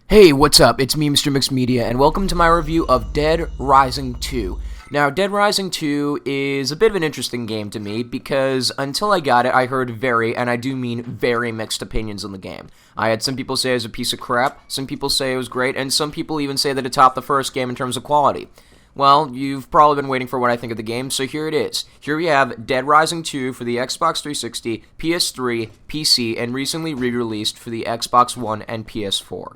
Hey, what's up? It's me, Mr. Mixed Media, and welcome to my review of Dead Rising 2. Now, Dead Rising 2 is a bit of an interesting game to me because until I got it, I heard very, and I do mean very, mixed opinions on the game. I had some people say it was a piece of crap, some people say it was great, and some people even say that it topped the first game in terms of quality. Well, you've probably been waiting for what I think of the game, so here it is. Here we have Dead Rising 2 for the Xbox 360, PS3, PC, and recently re-released for the Xbox One and PS4.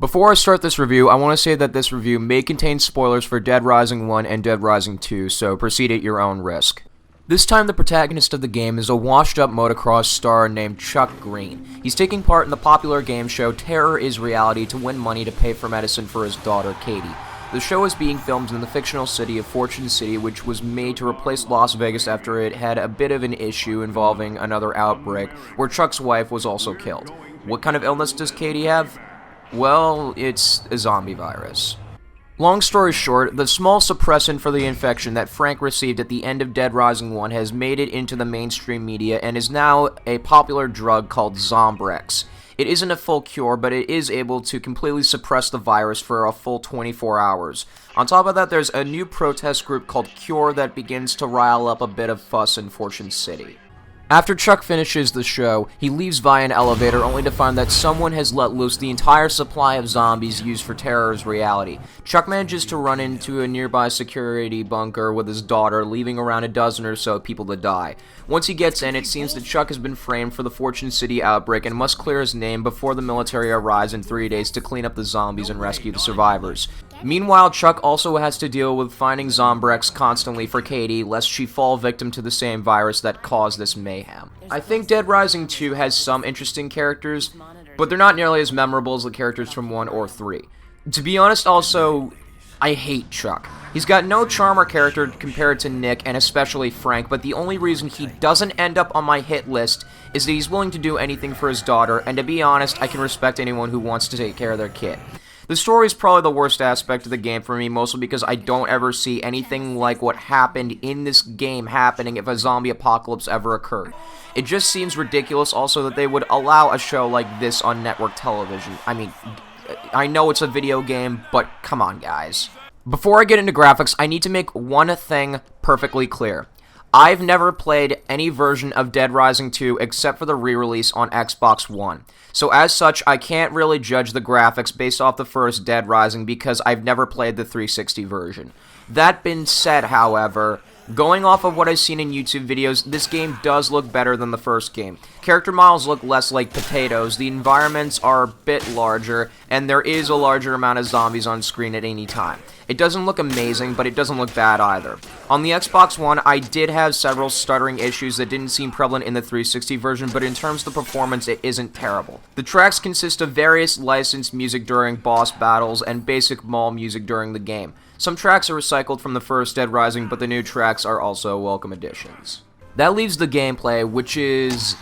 Before I start this review, I want to say that this review may contain spoilers for Dead Rising 1 and Dead Rising 2, so proceed at your own risk. This time the protagonist of the game is a washed-up motocross star named Chuck Green. He's taking part in the popular game show Terror is Reality to win money to pay for medicine for his daughter, Katie. The show is being filmed in the fictional city of Fortune City, which was made to replace Las Vegas after it had a bit of an issue involving another outbreak, where Chuck's wife was also killed. What kind of illness does Katie have? Well, it's a zombie virus. Long story short, the small suppressant for the infection that Frank received at the end of Dead Rising 1 has made it into the mainstream media and is now a popular drug called Zombrex. It isn't a full cure, but it is able to completely suppress the virus for a full 24 hours. On top of that, there's a new protest group called Cure that begins to rile up a bit of fuss in Fortune City. After Chuck finishes the show, he leaves via an elevator only to find that someone has let loose the entire supply of zombies used for Terror's Reality. Chuck manages to run into a nearby security bunker with his daughter, leaving around a dozen or so people to die. Once he gets in, it seems that Chuck has been framed for the Fortune City outbreak and must clear his name before the military arrives in 3 days to clean up the zombies and rescue the survivors. Meanwhile, Chuck also has to deal with finding Zombrex constantly for Katie, lest she fall victim to the same virus that caused this mayhem. I think Dead Rising 2 has some interesting characters, but they're not nearly as memorable as the characters from 1 or 3. To be honest, also, I hate Chuck. He's got no charm or character compared to Nick, and especially Frank, but the only reason he doesn't end up on my hit list is that he's willing to do anything for his daughter, and to be honest, I can respect anyone who wants to take care of their kid. The story is probably the worst aspect of the game for me, mostly because I don't ever see anything like what happened in this game happening if a zombie apocalypse ever occurred. It just seems ridiculous also that they would allow a show like this on network television. I mean, I know it's a video game, but come on, guys. Before I get into graphics, I need to make one thing perfectly clear. I've never played any version of Dead Rising 2 except for the re-release on Xbox One. So as such, I can't really judge the graphics based off the first Dead Rising because I've never played the 360 version. That being said, however, going off of what I've seen in YouTube videos, this game does look better than the first game. Character models look less like potatoes, the environments are a bit larger, and there is a larger amount of zombies on screen at any time. It doesn't look amazing, but it doesn't look bad either. On the Xbox One, I did have several stuttering issues that didn't seem prevalent in the 360 version, but in terms of the performance, it isn't terrible. The tracks consist of various licensed music during boss battles and basic mall music during the game. Some tracks are recycled from the first Dead Rising, but the new tracks are also welcome additions. That leaves the gameplay, which is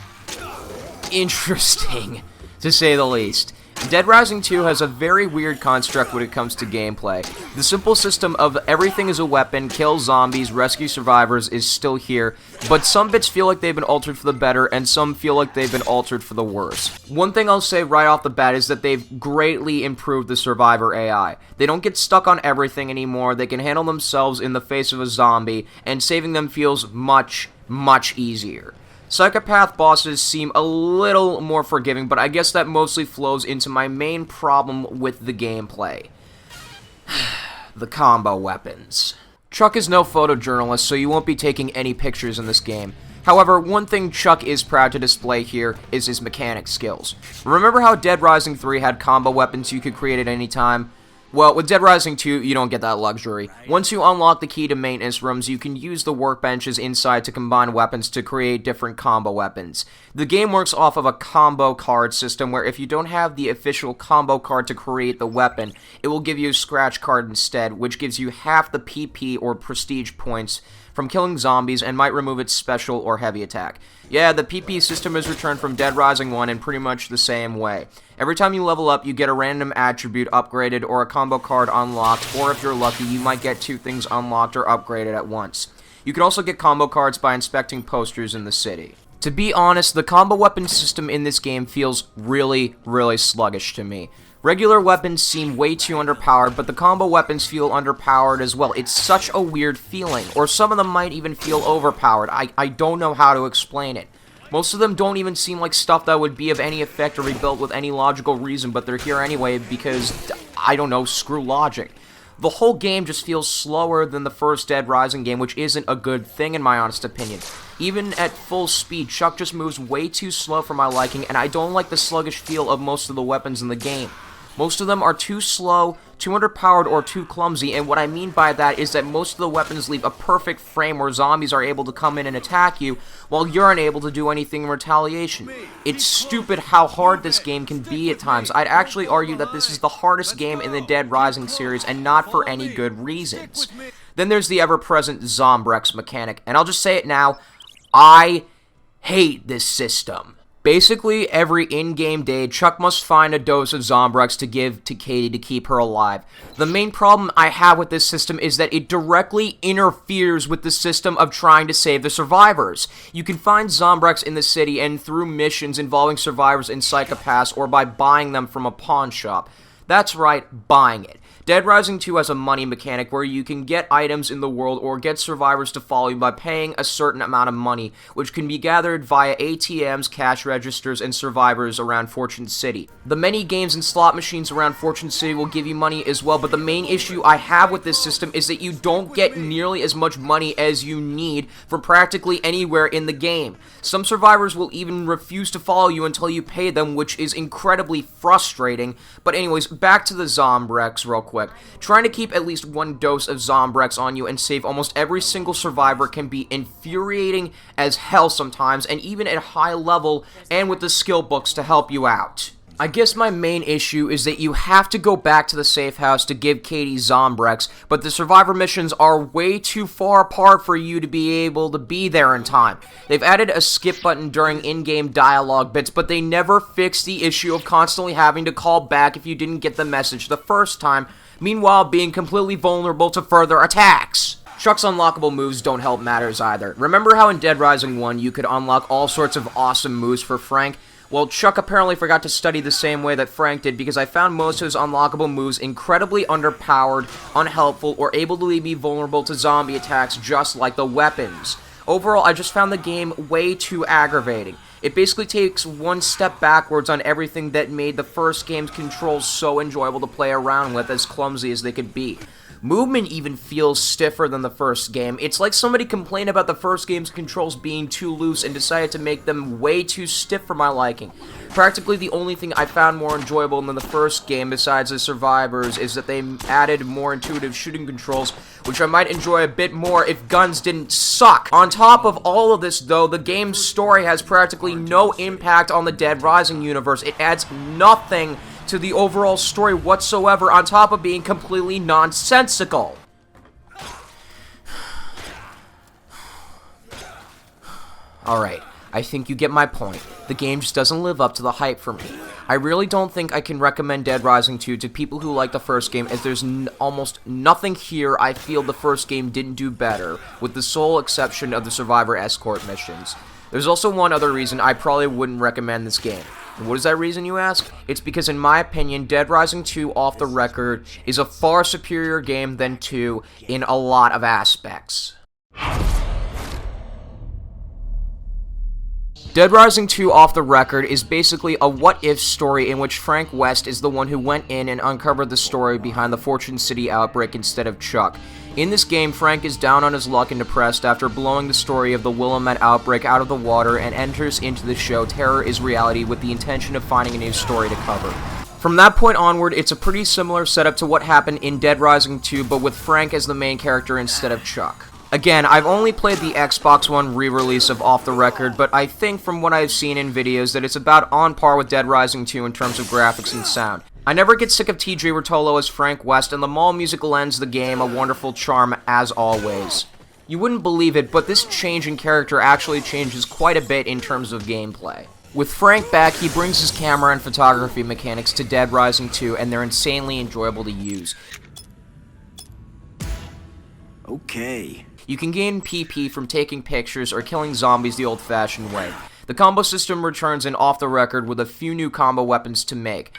interesting, to say the least. Dead Rising 2 has a very weird construct when it comes to gameplay. The simple system of everything is a weapon, kill zombies, rescue survivors is still here, but some bits feel like they've been altered for the better, and some feel like they've been altered for the worse. One thing I'll say right off the bat is that they've greatly improved the survivor AI. They don't get stuck on everything anymore, they can handle themselves in the face of a zombie, and saving them feels much, much easier. Psychopath bosses seem a little more forgiving, but I guess that mostly flows into my main problem with the gameplay. The combo weapons. Chuck is no photojournalist, so you won't be taking any pictures in this game. However, one thing Chuck is proud to display here is his mechanic skills. Remember how Dead Rising 3 had combo weapons you could create at any time? Well, with Dead Rising 2, you don't get that luxury. Once you unlock the key to maintenance rooms, you can use the workbenches inside to combine weapons to create different combo weapons. The game works off of a combo card system where if you don't have the official combo card to create the weapon, it will give you a scratch card instead, which gives you half the PP or prestige points from killing zombies and might remove its special or heavy attack. Yeah, the PP system is returned from Dead Rising 1 in pretty much the same way. Every time you level up, you get a random attribute upgraded or a combo card unlocked, or if you're lucky, you might get 2 things unlocked or upgraded at once. You can also get combo cards by inspecting posters in the city. To be honest, the combo weapon system in this game feels really, really sluggish to me. Regular weapons seem way too underpowered, but the combo weapons feel underpowered as well. It's such a weird feeling, or some of them might even feel overpowered. I don't know how to explain it. Most of them don't even seem like stuff that would be of any effect or be built with any logical reason, but they're here anyway because, I don't know, screw logic. The whole game just feels slower than the first Dead Rising game, which isn't a good thing in my honest opinion. Even at full speed, Chuck just moves way too slow for my liking, and I don't like the sluggish feel of most of the weapons in the game. Most of them are too slow, too underpowered, or too clumsy, and what I mean by that is that most of the weapons leave a perfect frame where zombies are able to come in and attack you, while you're unable to do anything in retaliation. It's stupid how hard this game can be at times. I'd actually argue that this is the hardest game in the Dead Rising series, and not for any good reasons. Then there's the ever-present Zombrex mechanic, and I'll just say it now, I hate this system. Basically, every in-game day, Chuck must find a dose of Zombrex to give to Katie to keep her alive. The main problem I have with this system is that it directly interferes with the system of trying to save the survivors. You can find Zombrex in the city and through missions involving survivors and psychopaths or by buying them from a pawn shop. That's right, buying it. Dead Rising 2 has a money mechanic where you can get items in the world or get survivors to follow you by paying a certain amount of money, which can be gathered via ATMs, cash registers, and survivors around Fortune City. The many games and slot machines around Fortune City will give you money as well, but the main issue I have with this system is that you don't get nearly as much money as you need from practically anywhere in the game. Some survivors will even refuse to follow you until you pay them, which is incredibly frustrating. But anyways, back to the Zombrex real quick. Trying to keep at least one dose of Zombrex on you and save almost every single survivor can be infuriating as hell sometimes, and even at high level and with the skill books to help you out. I guess my main issue is that you have to go back to the safe house to give Katie Zombrex, but the survivor missions are way too far apart for you to be able to be there in time. They've added a skip button during in-game dialogue bits, but they never fixed the issue of constantly having to call back if you didn't get the message the first time, meanwhile being completely vulnerable to further attacks. Chuck's unlockable moves don't help matters either. Remember how in Dead Rising 1 you could unlock all sorts of awesome moves for Frank? Well, Chuck apparently forgot to study the same way that Frank did because I found most of his unlockable moves incredibly underpowered, unhelpful, or able to leave me vulnerable to zombie attacks just like the weapons. Overall, I just found the game way too aggravating. It basically takes one step backwards on everything that made the first game's controls so enjoyable to play around with, as clumsy as they could be. Movement even feels stiffer than the first game. It's like somebody complained about the first game's controls being too loose and decided to make them way too stiff for my liking. Practically the only thing I found more enjoyable than the first game besides the survivors is that they added more intuitive shooting controls, which I might enjoy a bit more if guns didn't suck. On top of all of this though, the game's story has practically no impact on the Dead Rising universe. It adds nothing to the overall story whatsoever, on top of being completely nonsensical. Alright, I think you get my point. The game just doesn't live up to the hype for me. I really don't think I can recommend Dead Rising 2 to people who like the first game, as there's almost nothing here I feel the first game didn't do better, with the sole exception of the survivor escort missions. There's also one other reason I probably wouldn't recommend this game. And what is that reason, you ask? It's because in my opinion, Dead Rising 2 off the record is a far superior game than 2 in a lot of aspects. Dead Rising 2 off the record is basically a what-if story in which Frank West is the one who went in and uncovered the story behind the Fortune City outbreak instead of Chuck. In this game, Frank is down on his luck and depressed after blowing the story of the Willamette outbreak out of the water and enters into the show Terror is Reality with the intention of finding a new story to cover. From that point onward, it's a pretty similar setup to what happened in Dead Rising 2, but with Frank as the main character instead of Chuck. Again, I've only played the Xbox One re-release of Off the Record, but I think from what I've seen in videos that it's about on par with Dead Rising 2 in terms of graphics and sound. I never get sick of TJ Rotolo as Frank West, and the mall music lends the game a wonderful charm as always. You wouldn't believe it, but this change in character actually changes quite a bit in terms of gameplay. With Frank back, he brings his camera and photography mechanics to Dead Rising 2, and they're insanely enjoyable to use. Okay. You can gain PP from taking pictures or killing zombies the old-fashioned way. The combo system returns in Off the Record with a few new combo weapons to make.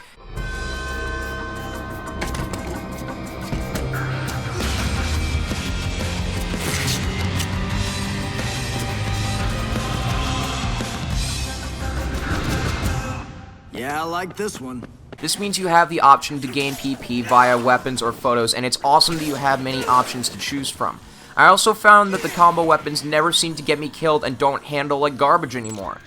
Yeah, I like this one. This means you have the option to gain PP via weapons or photos, and it's awesome that you have many options to choose from. I also found that the combo weapons never seem to get me killed and don't handle like garbage anymore.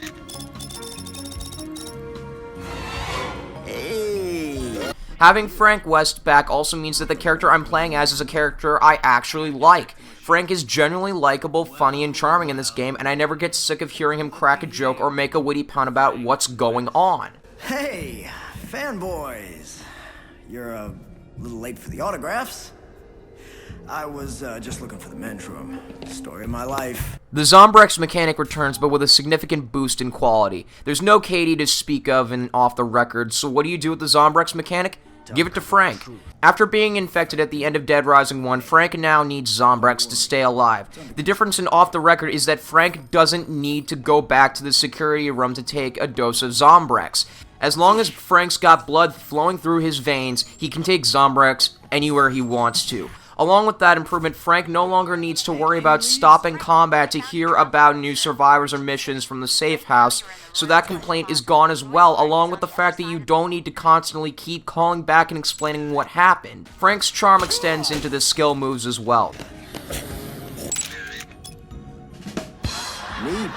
Hey. Having Frank West back also means that the character I'm playing as is a character I actually like. Frank is genuinely likable, funny, and charming in this game, and I never get sick of hearing him crack a joke or make a witty pun about what's going on. Hey, fanboys. You're a little late for the autographs. I was just looking for the men's room. Story of my life. The Zombrex mechanic returns, but with a significant boost in quality. There's no Katie to speak of in Off the Record, so what do you do with the Zombrex mechanic? Give it to Frank. After being infected at the end of Dead Rising 1, Frank now needs Zombrex to stay alive. The difference in Off the Record is that Frank doesn't need to go back to the security room to take a dose of Zombrex. As long as Frank's got blood flowing through his veins, he can take Zombrex anywhere he wants to. Along with that improvement, Frank no longer needs to worry about stopping combat to hear about new survivors or missions from the safe house, so that complaint is gone as well, along with the fact that you don't need to constantly keep calling back and explaining what happened. Frank's charm extends into the skill moves as well. Me?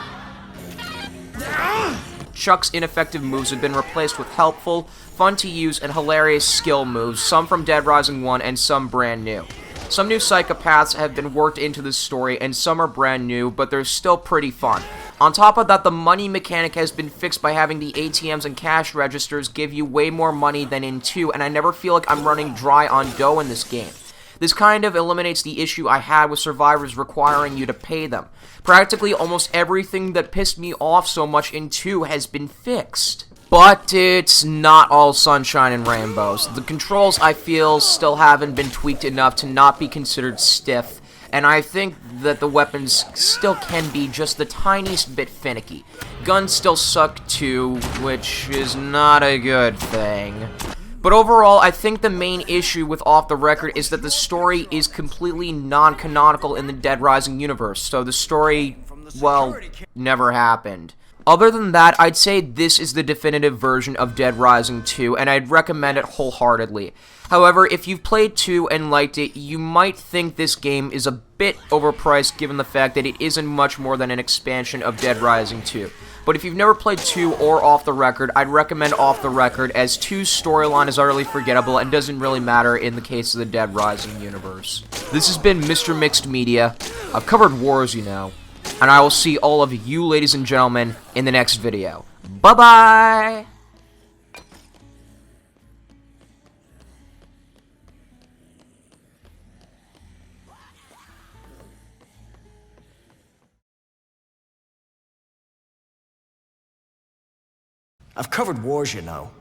Chuck's ineffective moves have been replaced with helpful, fun-to-use, and hilarious skill moves, some from Dead Rising 1 and some brand new. Some new psychopaths have been worked into this story, and some are brand new, but they're still pretty fun. On top of that, the money mechanic has been fixed by having the ATMs and cash registers give you way more money than in 2, and I never feel like I'm running dry on dough in this game. This kind of eliminates the issue I had with survivors requiring you to pay them. Practically almost everything that pissed me off so much in 2 has been fixed. But it's not all sunshine and rainbows. The controls, I feel, still haven't been tweaked enough to not be considered stiff, and I think that the weapons still can be just the tiniest bit finicky. Guns still suck too, which is not a good thing. But overall, I think the main issue with Off the Record is that the story is completely non-canonical in the Dead Rising universe, so the story, well, never happened. Other than that, I'd say this is the definitive version of Dead Rising 2, and I'd recommend it wholeheartedly. However, if you've played 2 and liked it, you might think this game is a bit overpriced given the fact that it isn't much more than an expansion of Dead Rising 2. But if you've never played 2 or Off the Record, I'd recommend Off the Record, as 2's storyline is utterly forgettable and doesn't really matter in the case of the Dead Rising universe. This has been Mr. Mixed Media. I've covered wars, you know. And I will see all of you, ladies and gentlemen, in the next video. Bye-bye! I've covered wars, you know.